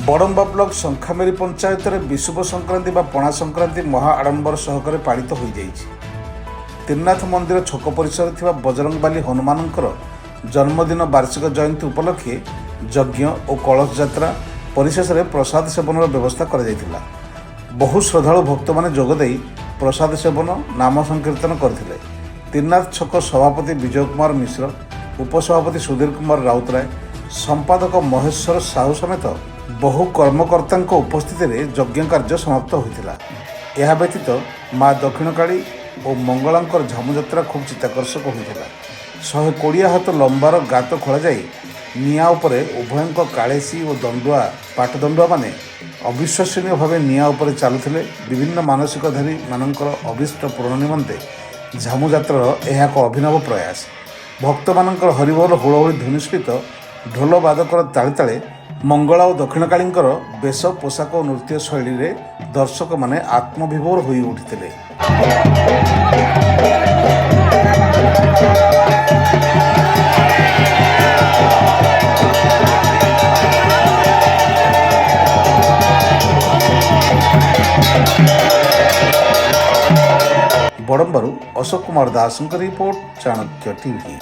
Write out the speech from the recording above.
Badamba block शंखामेरी panchayat रे विशुभ संक्रांति बा पणा संक्रांति महा आडंबर सहकारे पालित हो जाइछि। त्रिनाथ मंदिर छक परिसर थिबा बजरंगबाली हनुमानंकर जन्मदिन वार्षिक जयंती उपलक्षे यज्ञ और कलश यात्रा परिशेष में प्रसाद सेवन व्यवस्था कर जाइथिला। बहु श्रद्धालु भक्त माने जोगदे प्रसाद सेवन नाम संकीर्तन करथिले। त्रिनाथ छक सभापति विजय कुमार मिश्र, उपसभापति सुधीर कुमार राउतराय, संपादक महेश्वर साहू समेत बहु कर्मकर्ता उपस्थित यज्ञ कार्य समाप्त होता। यह व्यतीत माँ दक्षिणकाली और मंगलांकर झमुयात्रा खूब चित्ताकर्षक होता। 120 हाथ लंबार गात खोल जाए निआ उपरे उभयों कालेसी और दंडुआ पाटदंडुआ माने अविश्वसनीय भाव निआ उपरे चलुथिले। विभिन्न मानसिकधारी मानकर अभीष्ट पूरण निमंते झमुयात्रार यह एक अभिनव प्रयास। भक्त मानकर हरिबोल हुड़हुड़ी ध्वनि सहित ढोल बादकर ताले ताले मंगला और दक्षिणकालींकर बेश पोशाक और नृत्य शैली रे दर्शक माने आत्मविभोर होई उठिथिले। बड़म्बारू अशोक कुमार दास रिपोर्ट, चाणक्य टीवी।